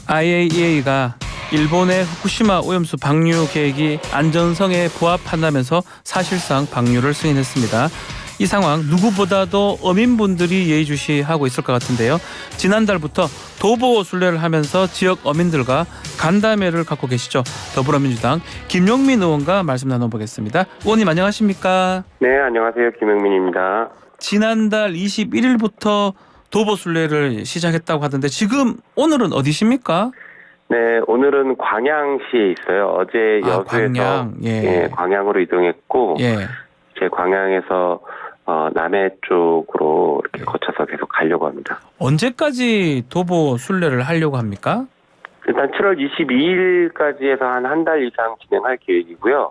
IAEA가 일본의 후쿠시마 오염수 방류 계획이 안전성에 부합한다면서 사실상 방류를 승인했습니다. 이 상황 누구보다도 어민분들이 예의주시하고 있을 것 같은데요. 지난달부터 도보 순례를 하면서 지역 어민들과 간담회를 갖고 계시죠. 더불어민주당 김용민 의원과 말씀 나눠보겠습니다. 의원님 안녕하십니까? 네, 안녕하세요. 김용민입니다. 지난달 21일부터 도보 순례를 시작했다고 하던데 지금 오늘은 어디십니까? 네, 오늘은 광양시에 있어요. 어제 여수에서 광양. 광양으로 이동했고 제 광양에서 남해 쪽으로 이렇게 거쳐서 계속 가려고 합니다. 언제까지 도보 순례를 하려고 합니까? 일단 7월 22일까지 해서 한 달 이상 진행할 계획이고요.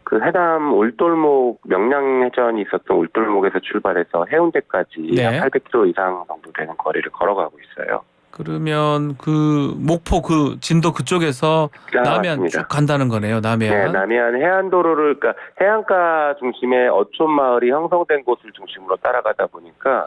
그 해남 울돌목 명량해전이 있었던 울돌목에서 출발해서 해운대까지 한 800km 이상 정도 되는 거리를 걸어가고 있어요. 그러면 그 목포 그 진도 그쪽에서 남해안 맞습니다. 쭉 간다는 거네요. 남해안. 네, 남해안 해안도로를 그러니까 해안가 중심의 어촌 마을이 형성된 곳을 중심으로 따라가다 보니까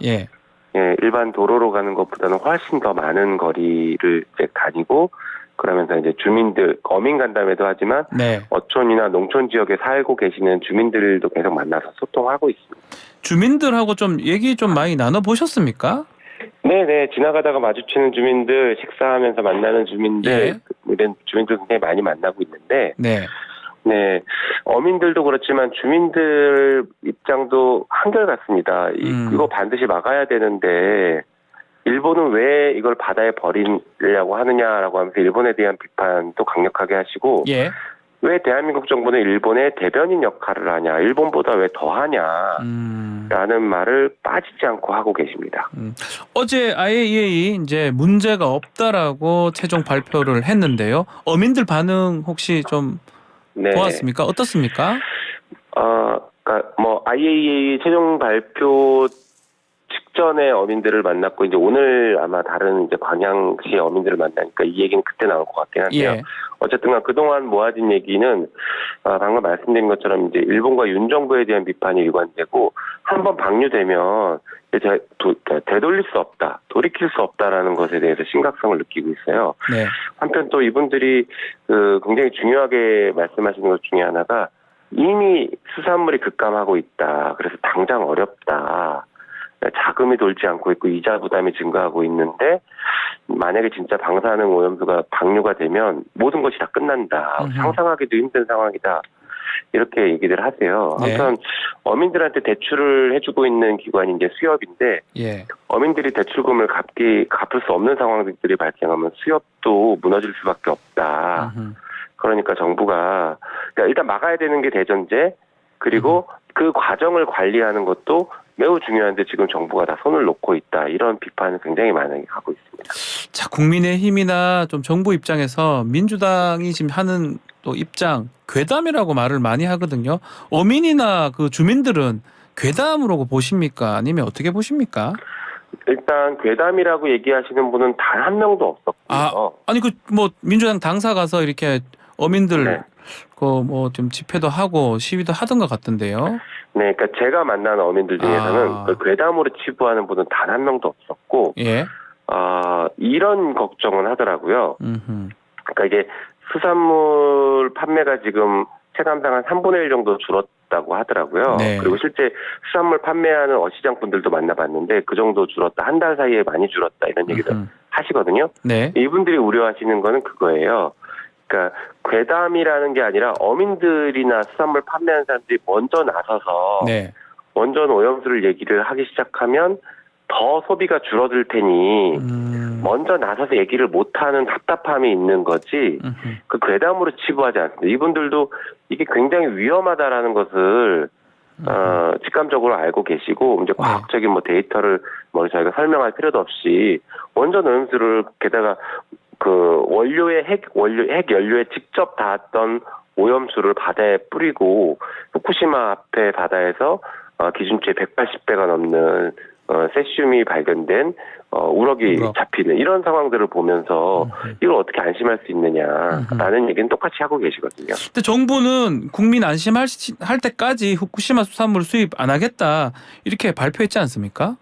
일반 도로로 가는 것보다는 훨씬 더 많은 거리를 이제 다니고 그러면서 이제 주민들 어민 간담회도 하지만 어촌이나 농촌 지역에 살고 계시는 주민들도 계속 만나서 소통하고 있습니다. 주민들하고 좀 얘기 좀 많이 나눠 보셨습니까? 네네, 지나가다가 마주치는 주민들, 식사하면서 만나는 주민들, 이런 주민들 굉장히 많이 만나고 있는데, 어민들도 그렇지만 주민들 입장도 한결같습니다. 이거 반드시 막아야 되는데, 일본은 왜 이걸 바다에 버리려고 하느냐라고 하면서 일본에 대한 비판도 강력하게 하시고, 왜 대한민국 정부는 일본의 대변인 역할을 하냐, 일본보다 왜 더 하냐, 라는 말을 빠지지 않고 하고 계십니다. 어제 IAEA 이제 문제가 없다라고 최종 발표를 했는데요. 어민들 반응 혹시 좀 보았습니까? 어떻습니까? 그러니까 뭐 IAEA 최종 발표 직전에 어민들을 만났고 이제 오늘 아마 다른 이제 광양시 어민들을 만나니까 이 얘기는 그때 나올 것 같긴 한데요. 어쨌든 그동안 모아진 얘기는 방금 말씀드린 것처럼 이제 일본과 윤 정부에 대한 비판이 일관되고 한번 방류되면 이제 되돌릴 수 없다, 돌이킬 수 없다라는 것에 대해서 심각성을 느끼고 있어요. 한편 또 이분들이 굉장히 중요하게 말씀하시는 것 중에 하나가 이미 수산물이 급감하고 있다. 그래서 당장 어렵다. 자금이 돌지 않고 있고 이자 부담이 증가하고 있는데 만약에 진짜 방사능 오염수가 방류가 되면 모든 것이 다 끝난다. 상상하기도 힘든 상황이다. 이렇게 얘기를 하세요. 한편 어민들한테 대출을 해주고 있는 기관이 이제 수협인데 어민들이 대출금을 갚을 수 없는 상황들이 발생하면 수협도 무너질 수밖에 없다. 그러니까 정부가 일단 막아야 되는 게 대전제 그리고 그 과정을 관리하는 것도 매우 중요한데 지금 정부가 다 손을 놓고 있다. 이런 비판을 굉장히 많이 하고 있습니다. 자, 국민의힘이나 좀 정부 입장에서 민주당이 지금 하는 또 입장 괴담이라고 말을 많이 하거든요. 어민이나 그 주민들은 괴담으로 보십니까? 아니면 어떻게 보십니까? 일단 괴담이라고 얘기하시는 분은 단 한 명도 없었고요. 아니 그 뭐 민주당 당사 가서 이렇게 어민들 그 뭐 좀 집회도 하고 시위도 하던 것 같던데요. 네, 그러니까 제가 만난 어민들 중에서는 그 괴담으로 치부하는 분은 단 한 명도 없었고, 이런 걱정은 하더라고요. 그러니까 이게 수산물 판매가 지금 체감상 한 3분의 1 정도 줄었다고 하더라고요. 그리고 실제 수산물 판매하는 어시장분들도 만나봤는데 그 정도 줄었다. 한 달 사이에 많이 줄었다. 이런 얘기도 하시거든요. 이분들이 우려하시는 거는 그거예요. 그러니까 괴담이라는 게 아니라 어민들이나 수산물 판매하는 사람들이 먼저 나서서 먼저 오염수를 얘기를 하기 시작하면 더 소비가 줄어들 테니 먼저 나서서 얘기를 못하는 답답함이 있는 거지 그 괴담으로 치부하지 않습니다. 이분들도 이게 굉장히 위험하다라는 것을 직감적으로 알고 계시고 이제 과학적인 뭐 데이터를 뭐 저희가 설명할 필요도 없이 원전 오염수를 게다가 그 핵 연료에 직접 닿았던 오염수를 바다에 뿌리고 후쿠시마 앞에 바다에서 기준치의 180배가 넘는 세슘이 발견된 우럭이 잡히는 이런 상황들을 보면서 이걸 어떻게 안심할 수 있느냐라는 얘기는 똑같이 하고 계시거든요. 근데 정부는 국민 안심할 때까지 후쿠시마 수산물 수입 안 하겠다 이렇게 발표했지 않습니까?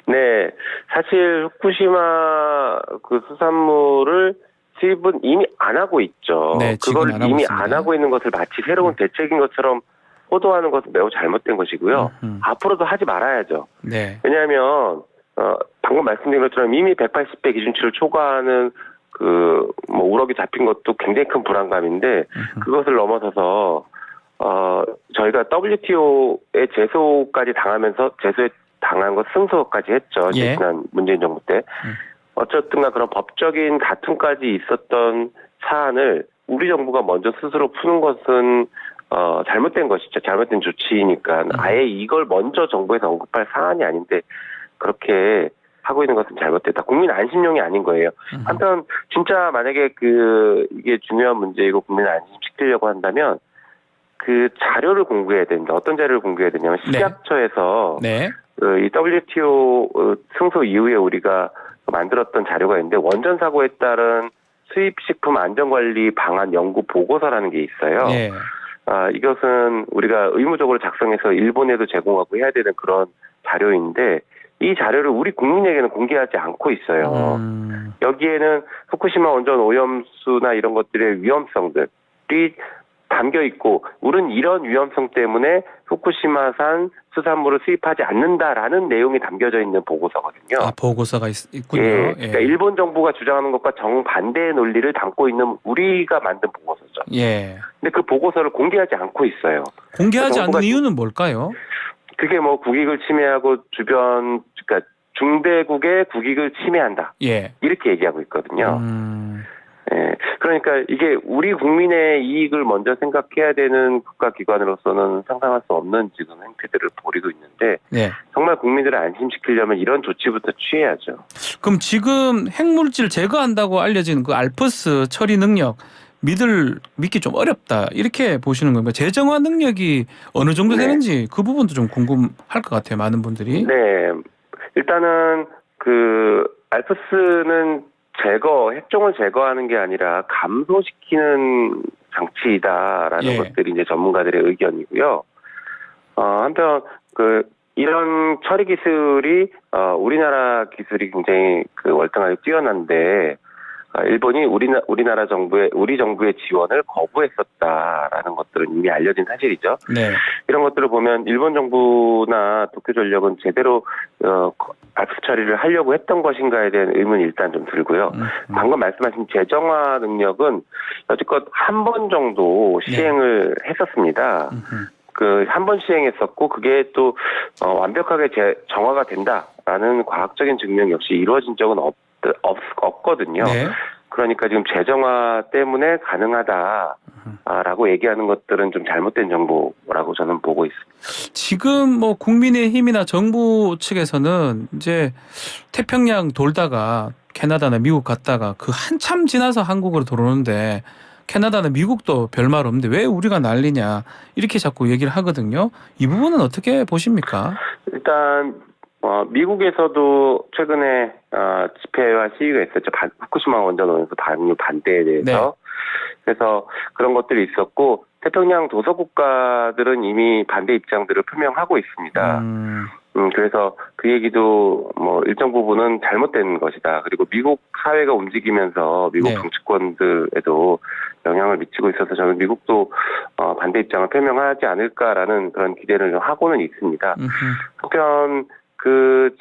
네, 사실 후쿠시마 그 수산물을 투입은 이미 안 하고 있죠. 네, 그걸 이미 있습니다. 안 하고 있는 것을 마치 새로운 대책인 것처럼 호도하는 것은 매우 잘못된 것이고요. 앞으로도 하지 말아야죠. 네. 왜냐하면 방금 말씀드린 것처럼 이미 180배 기준치를 초과하는 뭐 우럭이 잡힌 것도 굉장히 큰 불안감인데 그것을 넘어서서 저희가 WTO의 제소까지 당하면서 제소에 당한 것 승소까지 했죠. 예. 지난 문재인 정부 때. 어쨌든가 그런 법적인 다툼까지 있었던 사안을 우리 정부가 먼저 스스로 푸는 것은 잘못된 것이죠. 잘못된 조치니까 아예 이걸 먼저 정부에서 언급할 사안이 아닌데 그렇게 하고 있는 것은 잘못됐다. 국민 안심용이 아닌 거예요. 한편 진짜 만약에 이게 중요한 문제이고 국민을 안심시키려고 한다면 그 자료를 공개해야 됩니다. 어떤 자료를 공개해야 되냐면 식약처에서 네. 이 WTO 승소 이후에 우리가 만들었던 자료가 있는데 원전 사고에 따른 수입식품 안전관리 방안 연구 보고서라는 게 있어요. 네. 이것은 우리가 의무적으로 작성해서 일본에도 제공하고 해야 되는 그런 자료인데 이 자료를 우리 국민에게는 공개하지 않고 있어요. 여기에는 후쿠시마 원전 오염수나 이런 것들의 위험성들이 담겨 있고 우리는 이런 위험성 때문에 후쿠시마산 수산물을 수입하지 않는다라는 내용이 담겨져 있는 보고서거든요. 보고서가 있군요. 예, 그러니까 일본 정부가 주장하는 것과 정반대의 논리를 담고 있는 우리가 만든 보고서죠. 예. 근데 그 보고서를 공개하지 않고 있어요. 공개하지 않는 이유는 뭘까요? 그게 뭐 국익을 침해하고 그러니까 중대국의 국익을 침해한다. 예. 이렇게 얘기하고 있거든요. 예, 그러니까 이게 우리 국민의 이익을 먼저 생각해야 되는 국가기관으로서는 상상할 수 없는 지금 행태들을 벌이고 있는데 정말 국민들을 안심시키려면 이런 조치부터 취해야죠. 그럼 지금 핵물질 제거한다고 알려진 그 알프스 처리 능력 믿기 좀 어렵다 이렇게 보시는 건가요? 재정화 능력이 어느 정도 되는지 그 부분도 좀 궁금할 것 같아요. 많은 분들이. 네, 일단은 알프스는 핵종을 제거하는 게 아니라 감소시키는 장치이다라는 것들이 이제 전문가들의 의견이고요. 한편 이런 처리 기술이 우리나라 기술이 굉장히 월등하게 뛰어난데 일본이 우리 정부의 지원을 거부했었다라는 것들은 이미 알려진 사실이죠. 네. 이런 것들을 보면 일본 정부나 도쿄전력은 제대로 알프스 처리를 하려고 했던 것인가에 대한 의문이 일단 좀 들고요. 방금 말씀하신 재정화 능력은 여지껏 한 번 정도 시행을 했었습니다. 한 번 시행했었고 그게 또 완벽하게 정화가 된다라는 과학적인 증명 역시 이루어진 적은 없거든요. 네. 그러니까 지금 재정화 때문에 가능하다라고 얘기하는 것들은 좀 잘못된 정보라고 저는 보고 있습니다. 지금 뭐 국민의힘이나 정부 측에서는 이제 태평양 돌다가 캐나다나 미국 갔다가 한참 지나서 한국으로 들어오는데 캐나다나 미국도 별말 없는데 왜 우리가 난리냐 이렇게 자꾸 얘기를 하거든요. 이 부분은 어떻게 보십니까? 일단 미국에서도 최근에 집회와 시위가 있었죠. 후쿠시마 원전 오염수 방류 반대에 대해서. 그래서 그런 것들이 있었고 태평양 도서 국가들은 이미 반대 입장들을 표명하고 있습니다. 그래서 그 얘기도 일정 부분은 잘못된 것이다. 그리고 미국 사회가 움직이면서 미국 정치권들에도 영향을 미치고 있어서 저는 미국도 반대 입장을 표명하지 않을까라는 그런 기대를 하고는 있습니다. 한편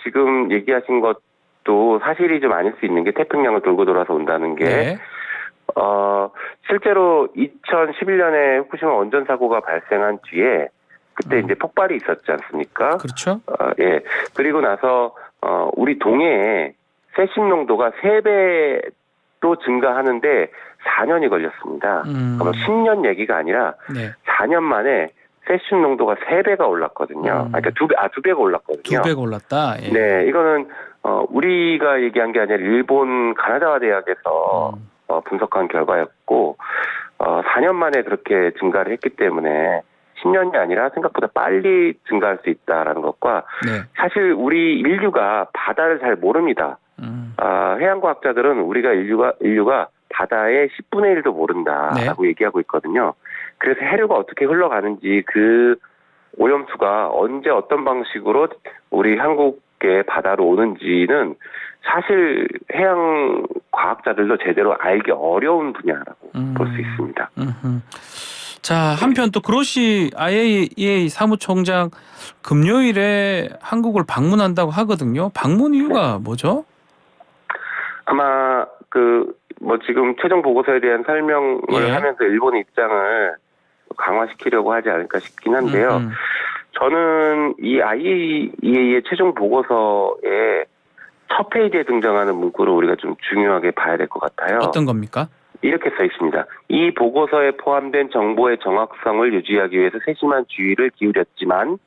지금 얘기하신 것도 사실이 좀 아닐 수 있는 게 태평양을 돌고 돌아서 온다는 게 실제로 2011년에 후쿠시마 원전 사고가 발생한 뒤에 그때 이제 폭발이 있었지 않습니까? 그렇죠. 예. 그리고 나서 우리 동해에 세심 농도가 3배로 증가하는데 4년이 걸렸습니다. 그럼 10년 얘기가 아니라 4년 만에 세슘 농도가 3배가 올랐거든요. 그러니까 2배가 올랐거든요. 2배가 올랐다. 예. 네, 이거는 우리가 얘기한 게 아니라 일본 가나다와 대학에서 분석한 결과였고 4년 만에 그렇게 증가를 했기 때문에 10년이 아니라 생각보다 빨리 증가할 수 있다라는 것과 사실 우리 인류가 바다를 잘 모릅니다. 해양과학자들은 우리가 인류가 바다의 10분의 1도 모른다라고 얘기하고 있거든요. 그래서 해류가 어떻게 흘러가는지 그 오염수가 언제 어떤 방식으로 우리 한국의 바다로 오는지는 사실 해양 과학자들도 제대로 알기 어려운 분야라고 볼 수 있습니다. 자, 한편 또 그로시 IAEA 사무총장 금요일에 한국을 방문한다고 하거든요. 방문 이유가 뭐죠? 아마 지금 최종 보고서에 대한 설명을 하면서 일본의 입장을 강화시키려고 하지 않을까 싶긴 한데요. 저는 이 IAEA의 최종 보고서에 첫 페이지에 등장하는 문구를 우리가 좀 중요하게 봐야 될 것 같아요. 어떤 겁니까? 이렇게 써 있습니다. 이 보고서에 포함된 정보의 정확성을 유지하기 위해서 세심한 주의를 기울였지만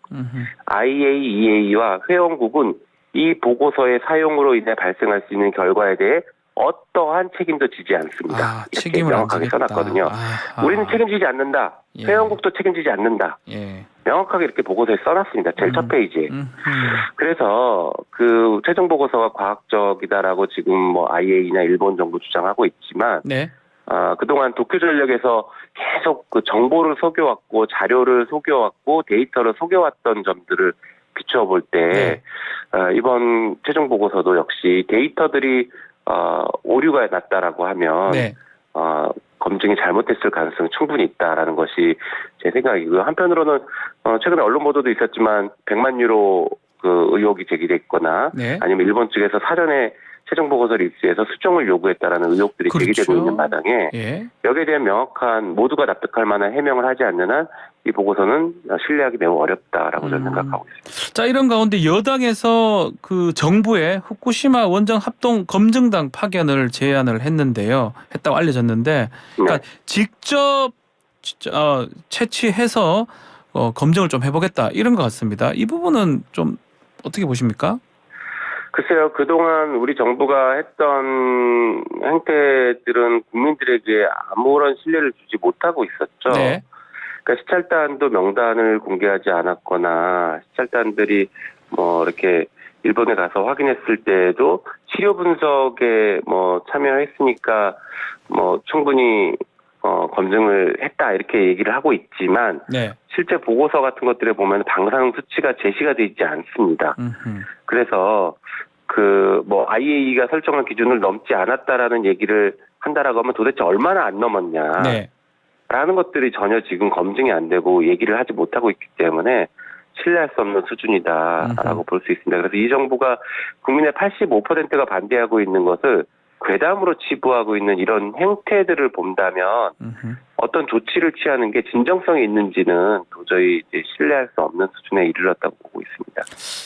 IAEA와 회원국은 이 보고서의 사용으로 인해 발생할 수 있는 결과에 대해 어떠한 책임도 지지 않습니다. 이렇게 명확하게 써놨거든요. 우리는 책임지지 않는다. 회원국도 책임지지 않는다. 명확하게 이렇게 보고서에 써놨습니다. 제일 첫 페이지에. 그래서 그 최종 보고서가 과학적이다라고 지금 뭐 IAEA나 일본 정부 주장하고 있지만 그동안 도쿄전력에서 계속 그 정보를 속여왔고 자료를 속여왔고 데이터를 속여왔던 점들을 비추어 볼 때 이번 최종 보고서도 역시 데이터들이 오류가 났다라고 하면 검증이 잘못됐을 가능성이 충분히 있다라는 것이 제 생각이고요. 한편으로는 최근에 언론 보도도 있었지만 100만 유로 그 의혹이 제기됐거나 아니면 일본 측에서 사전에 최종 보고서를 입수해서 수정을 요구했다라는 의혹들이 제기되고 있는 마당에 여기에 대한 명확한 모두가 납득할 만한 해명을 하지 않는 한 이 보고서는 신뢰하기 매우 어렵다라고 저는 생각하고 있습니다. 자, 이런 가운데 여당에서 그 정부에 후쿠시마 원전 합동 검증단 파견을 제안을 했다고 알려졌는데, 그러니까 직접 채취해서 검증을 좀 해보겠다 이런 것 같습니다. 이 부분은 좀 어떻게 보십니까? 글쎄요, 그동안 우리 정부가 했던 행태들은 국민들에게 아무런 신뢰를 주지 못하고 있었죠. 그러니까 시찰단도 명단을 공개하지 않았거나 시찰단들이 뭐 이렇게 일본에 가서 확인했을 때에도 치료 분석에 뭐 참여했으니까 뭐 충분히 검증을 했다 이렇게 얘기를 하고 있지만 실제 보고서 같은 것들에 보면 방사능 수치가 제시가 되어 있지 않습니다. 그래서 뭐 IAEA가 설정한 기준을 넘지 않았다라는 얘기를 한다라고 하면 도대체 얼마나 안 넘었냐. 라는 것들이 전혀 지금 검증이 안 되고 얘기를 하지 못하고 있기 때문에 신뢰할 수 없는 수준이다라고 볼 수 있습니다. 그래서 이 정부가 국민의 85%가 반대하고 있는 것을 괴담으로 치부하고 있는 이런 행태들을 본다면 어떤 조치를 취하는 게 진정성이 있는지는 도저히 이제 신뢰할 수 없는 수준에 이르렀다고 보고 있습니다.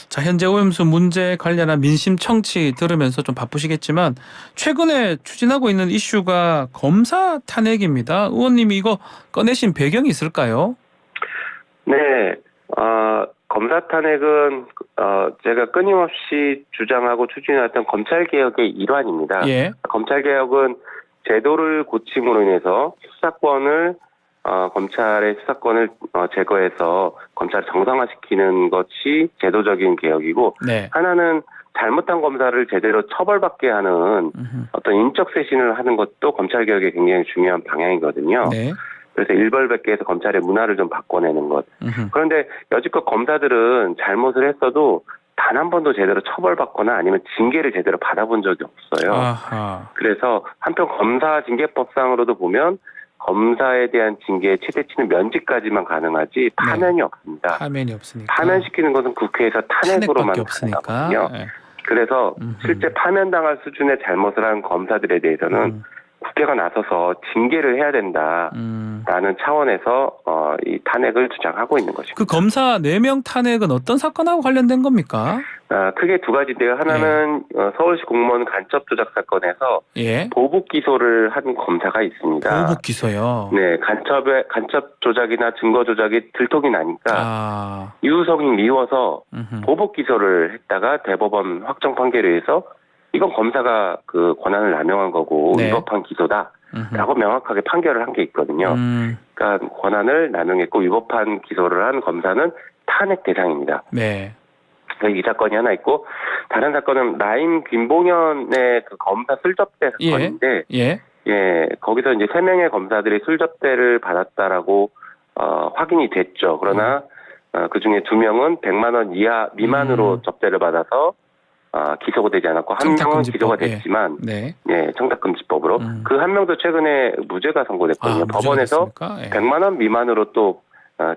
자, 현재 오염수 문제에 관련한 민심 청취 들으면서 좀 바쁘시겠지만 최근에 추진하고 있는 이슈가 검사 탄핵입니다. 의원님이 이거 꺼내신 배경이 있을까요? 네. 검사 탄핵은 제가 끊임없이 주장하고 추진해왔던 검찰개혁의 일환입니다. 검찰개혁은 제도를 고침으로 인해서 검찰의 수사권을 제거해서 검찰을 정상화시키는 것이 제도적인 개혁이고 하나는 잘못한 검사를 제대로 처벌받게 하는 어떤 인적 쇄신을 하는 것도 검찰개혁의 굉장히 중요한 방향이거든요. 그래서 일벌백계해서 검찰의 문화를 좀 바꿔내는 것. 그런데 여지껏 검사들은 잘못을 했어도 단 한 번도 제대로 처벌받거나 아니면 징계를 제대로 받아본 적이 없어요. 그래서 한편 검사징계법상으로도 보면 검사에 대한 징계의 최대치는 면직까지만 가능하지 파면이 없습니다. 파면이 없으니까. 파면시키는 것은 국회에서 탄핵으로만 가능하거든요. 그래서 실제 파면당할 수준의 잘못을 한 검사들에 대해서는 국회가 나서서 징계를 해야 된다라는 차원에서 이 탄핵을 주장하고 있는 것입니다. 그 검사 4명 탄핵은 어떤 사건하고 관련된 겁니까? 크게 두 가지인데요. 하나는 서울시 공무원 간첩 조작 사건에서 보복 기소를 한 검사가 있습니다. 보복 기소요? 네, 간첩 조작이나 증거 조작이 들통이 나니까 유성이 미워서 보복 기소를 했다가 대법원 확정 판결에 의해서 이건 검사가 그 권한을 남용한 거고 위법한 기소다라고 명확하게 판결을 한 게 있거든요. 그러니까 권한을 남용했고 위법한 기소를 한 검사는 탄핵 대상입니다. 이 사건이 하나 있고 다른 사건은 라임 김봉현의 그 검사 술접대 사건인데 거기서 이제 3명의 검사들이 술접대를 받았다라고 확인이 됐죠. 그러나 그 중에 2명은 100만 원 이하 미만으로 접대를 받아서 기소가 되지 않았고 한 명은 기소가 됐지만 네. 예, 청탁금지법으로 그 한 명도 최근에 무죄가 선고됐거든요. 법원에서 100만 원 미만으로 또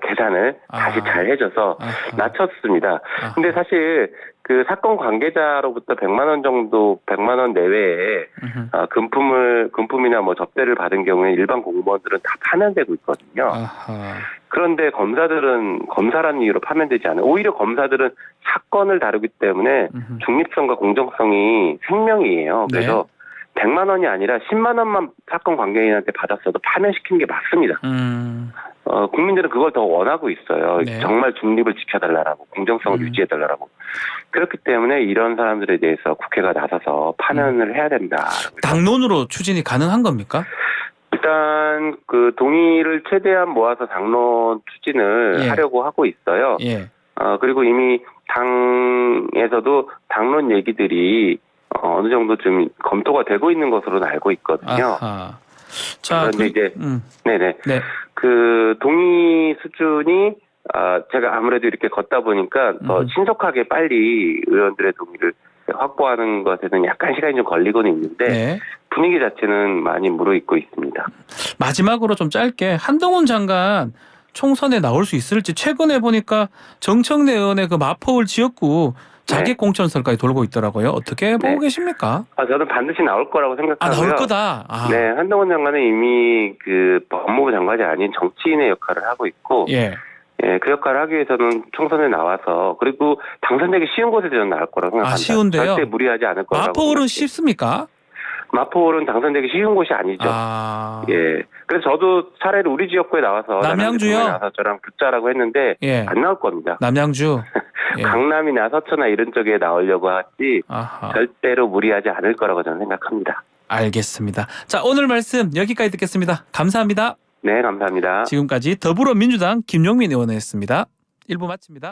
계산을 다시 잘 해줘서 낮췄습니다. 근데 사실 그 사건 관계자로부터 100만 원 정도, 100만 원 내외에 금품이나 뭐 접대를 받은 경우에 일반 공무원들은 다 파면되고 있거든요. 그런데 검사들은 검사라는 이유로 파면되지 않아요. 오히려 검사들은 사건을 다루기 때문에 중립성과 공정성이 생명이에요. 그래서 100만 원이 아니라 10만 원만 사건 관계인한테 받았어도 파면시키는 게 맞습니다. 국민들은 그걸 더 원하고 있어요. 네. 정말 중립을 지켜달라고, 공정성을 유지해달라고. 그렇기 때문에 이런 사람들에 대해서 국회가 나서서 파면을 해야 된다. 당론으로 추진이 가능한 겁니까? 일단 그 동의를 최대한 모아서 당론 추진을 하려고 하고 있어요. 그리고 이미 당에서도 당론 얘기들이 어느 정도 좀 검토가 되고 있는 것으로는 알고 있거든요. 자, 그런데 이제 네네. 그 동의 수준이 제가 아무래도 이렇게 걷다 보니까 더 신속하게 빨리 의원들의 동의를 확보하는 것에는 약간 시간이 좀 걸리고는 있는데 분위기 자체는 많이 무르익고 있습니다. 마지막으로 좀 짧게 한동훈 장관 총선에 나올 수 있을지 최근에 보니까 정청래 의원의 그 마포울 지역구 자객 공천설까지 돌고 있더라고요. 어떻게 보고 계십니까? 저는 반드시 나올 거라고 생각하고요. 나올 거다. 네, 한동훈 장관은 이미 그 법무부 장관이 아닌 정치인의 역할을 하고 있고, 그 역할을 하기 위해서는 총선에 나와서 그리고 당선되기 쉬운 곳에서 저는 나올 거라고 생각합니다. 쉬운데요? 절대 무리하지 않을 거라고. 마포울은 쉽습니까? 마포울은 당선되기 쉬운 곳이 아니죠. 그래서 저도 차라리 우리 지역구에 나와서 남양주요? 나와서 저랑 붙자라고 했는데 안 나올 겁니다. 남양주. 강남이나 서초나 이런 쪽에 나오려고 하지 절대로 무리하지 않을 거라고 저는 생각합니다. 알겠습니다. 자, 오늘 말씀 여기까지 듣겠습니다. 감사합니다. 네, 감사합니다. 지금까지 더불어민주당 김용민 의원이었습니다. 1부 마칩니다.